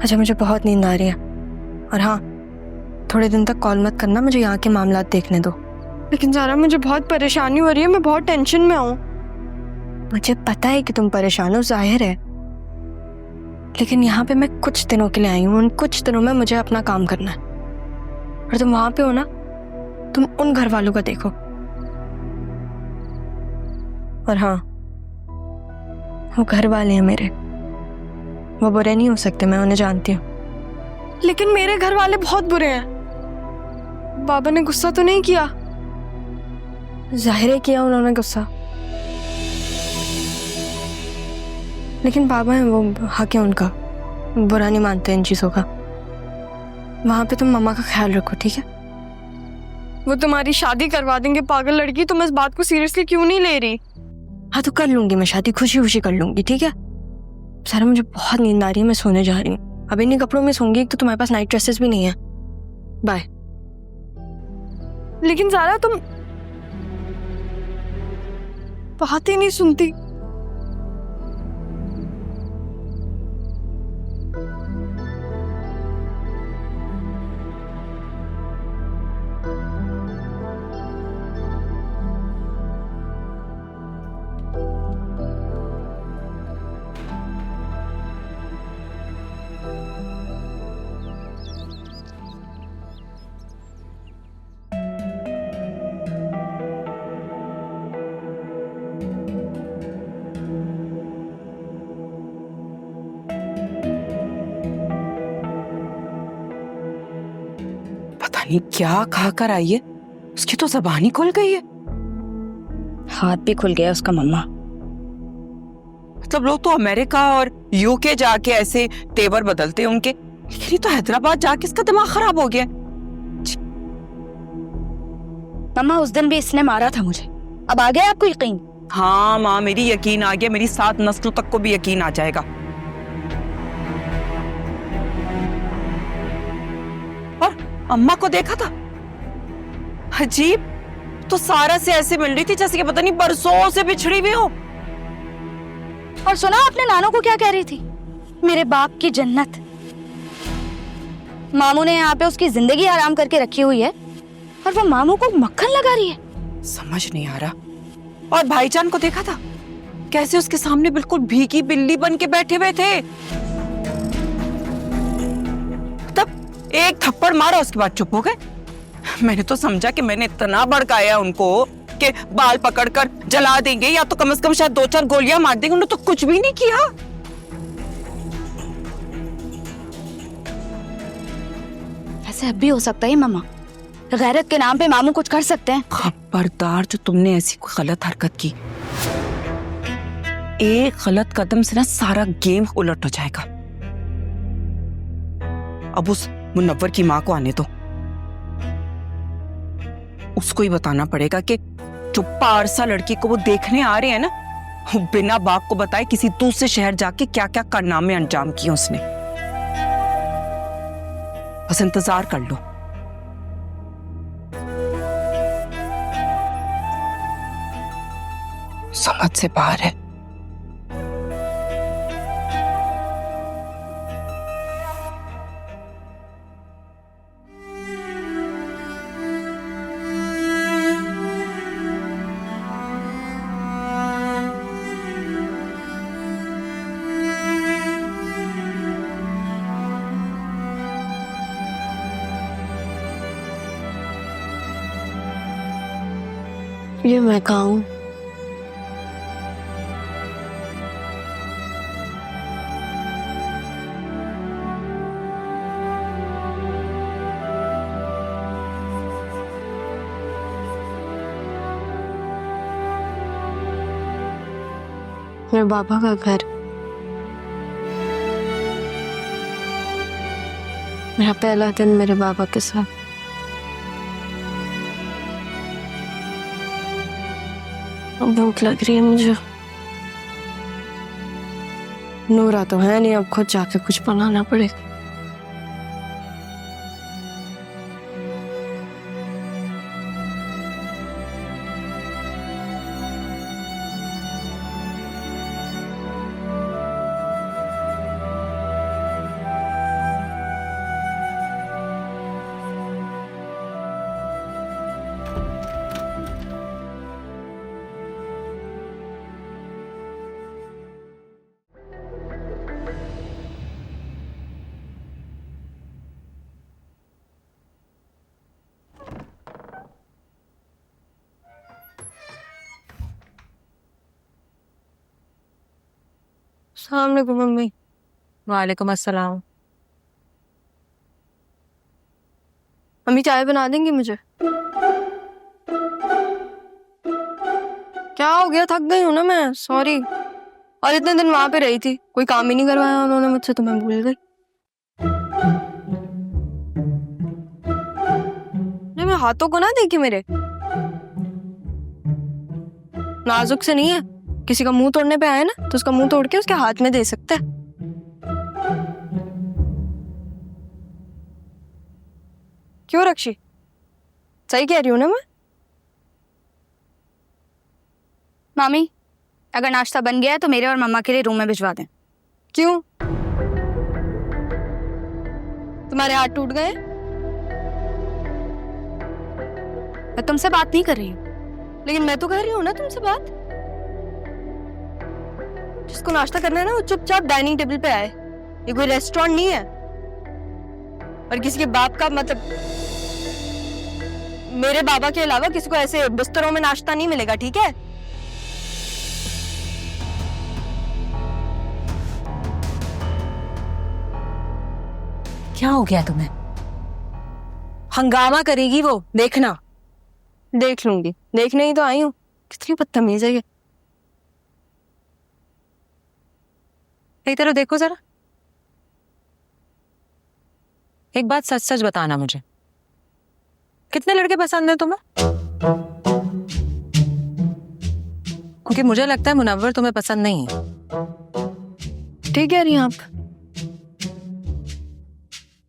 अच्छा मुझे बहुत नींद आ रही है, और हाँ थोड़े दिन तक कॉल मत करना, मुझे यहाँ के मामलात देखने दो। लेकिन ज़ारा मुझे बहुत परेशानी हो रही है, मैं बहुत टेंशन में हूँ। मुझे पता है कि तुम परेशान हो, जाहिर है, लेकिन यहाँ पे मैं कुछ दिनों के लिए आई हूँ। उन कुछ दिनों में मुझे अपना काम करना है, और तुम वहां पे हो ना, तुम उन घर वालों का देखो। और हाँ, वो घर वाले हैं मेरे, वो बुरे नहीं हो सकते, मैं उन्हें जानती हूँ, लेकिन मेरे घर वाले बहुत बुरे हैं। बाबा ने गुस्सा तो नहीं किया? जाहिर है किया उन्होंने गुस्सा, लेकिन बाबा है, वो हक है उनका, बुरा नहीं मानते इन चीजों का। वहां पे तुम मम्मा का ख्याल रखो, ठीक है? वो तुम्हारी शादी करवा देंगे, पागल लड़की, तुम इस बात को सीरियसली क्यों नहीं ले रही? हाँ तो कर लूंगी मैं शादी, खुशी खुशी कर लूंगी, ठीक है? सारा मुझे बहुत नींद आ रही है, मैं सोने जा रही हूँ। अब इन्हीं कपड़ों में सोऊंगी, एक तो तुम्हारे पास नाइट ड्रेसेस भी नहीं है। बाय। लेकिन ज़ारा तुम बात ही नहीं सुनती। पता नहीं क्या खाकर आई है, उसकी तो ज़बान ही खुल गई है। हाथ भी खुल गया उसका मम्मा। मतलब लोग तो अमेरिका और यूके जाके ऐसे तेवर बदलते हैं उनके, लेकिन ये तो हैदराबाद जाके इसका दिमाग खराब हो गया। मम्मा उस दिन भी इसने मारा था मुझे, अब आ गया आपको यकीन? हाँ माँ, मेरी यकीन आ गया, मेरी 7 नस्लों तक को भी यकीन आ जाएगा। और अम्मा को देखा था, अजीब, तो सारा से ऐसे मिल रही थी जैसे कि पता नहीं बरसों से बिछड़ी हुई हो। और सुना आपने नानू को क्या कह रही थी? मेरे बाप की जन्नत। मामू ने यहाँ पे उसकी जिंदगी आराम करके रखी हुई है, और वो मामू को मक्खन लगा रही है। समझ नहीं आ रहा। और भाईजान को देखा था, कैसे उसके सामने बिल्कुल भीगी बिल्ली बन के बैठे हुए थे। तब एक थप्पड़ मारा, उसके बाद चुप हो गए। मैंने तो समझा कि मैंने इतना भड़काया उनको कि बाल पकड़कर जला देंगे, या तो कम से कम शायद 2-4 गोलियां मार देंगे। उन्होंने तो कुछ भी नहीं किया। ऐसे अब भी हो सकता है मम्मा, गैरत के नाम पे मामू कुछ कर सकते हैं। खबरदार, जो तुमने ऐसी कोई गलत हरकत की, एक गलत कदम से ना सारा गेम उलट हो जाएगा। अब उस मुनव्वर की माँ को आने दो, उसको ही बताना पड़ेगा कि जो पारसा लड़की को वो देखने आ रहे हैं ना, वो बिना बाप को बताए किसी दूसरे शहर जाके क्या क्या कारनामे अंजाम किए उसने। बस इंतजार कर लो। समझ से बाहर है। ये मैं कहाँ हूँ? मेरे बाबा का घर, मेरा पहला दिन मेरे बाबा के साथ। भूख लग रही है मुझे। नूरा तो है नहीं, अब खुद जाके कुछ बनाना पड़ेगा। सामने को मम्मी। वालेकुम अस्सलाम। मम्मी चाय बना देंगी मुझे? क्या हो गया, थक गई हूँ ना मैं, सॉरी। और इतने दिन वहां पे रही थी, कोई काम ही नहीं करवाया उन्होंने मुझसे, तो मैं भूल गई। नहीं, मैं हाथों को ना देखी मेरे, नाजुक से नहीं है। किसी का मुंह तोड़ने पे आए ना तो उसका मुंह तोड़ के उसके हाथ में दे सकते हैं। क्यों रक्षी, सही कह रही हूँ ना मैं? मामी, अगर नाश्ता बन गया है तो मेरे और मम्मा के लिए रूम में भिजवा दें। क्यों, तुम्हारे हाथ टूट गए? मैं तुमसे बात नहीं कर रही हूँ। लेकिन मैं तो कर रही हूँ ना तुमसे बात। जिसको नाश्ता करना है ना वो चुपचाप डाइनिंग टेबल पे आए, ये कोई रेस्टोरेंट नहीं है। और किसी के बाप का मतलब, मेरे बाबा के अलावा किसी को ऐसे बिस्तरों में नाश्ता नहीं मिलेगा, ठीक है? क्या हो गया तुम्हें? हंगामा करेगी वो, देखना। देख लूंगी, देखने ही तो आई हूँ। कितनी बदतमीज है ये। एक तरह देखो जरा, एक बात सच सच बताना मुझे, कितने लड़के पसंद हैं तुम्हें? क्योंकि मुझे लगता है मुनव्वर तुम्हें पसंद नहीं है। ठीक कह रही हैं आप,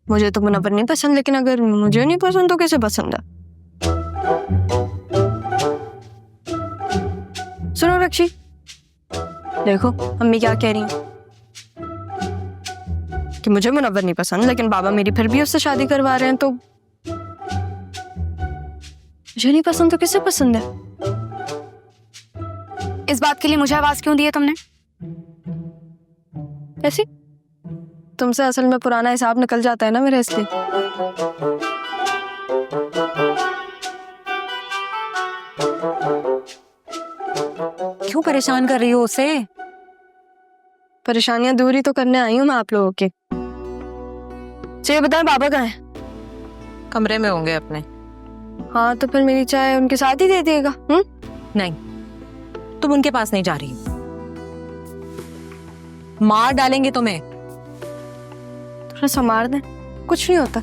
मुझे तो मुनव्वर नहीं पसंद, लेकिन अगर मुझे नहीं पसंद तो किसे पसंद है? सुनो रक्षी, देखो अम्मी क्या कह रही हैं कि मुझे मुनव्वर नहीं पसंद, लेकिन बाबा मेरी फिर भी उससे शादी करवा रहे हैं, तो मुझे नहीं पसंद तो किसे पसंद है? इस बात के लिए मुझे आवाज क्यों दी है तुमने? ऐसी तुमसे असल में पुराना हिसाब निकल जाता है ना मेरा, इसलिए। क्यों परेशान कर रही हो उसे? परेशानियां दूर ही तो करने आई हूँ मैं आप लोगों के। चलिए बताएं, बाबा कहाँ है? कमरे में होंगे अपने। हाँ तो फिर मेरी चाय उनके साथ ही दे दिएगा। नहीं, तुम उनके पास नहीं जा रही, मार डालेंगे तुम्हें। थोड़ा संभाल दें, कुछ नहीं होता।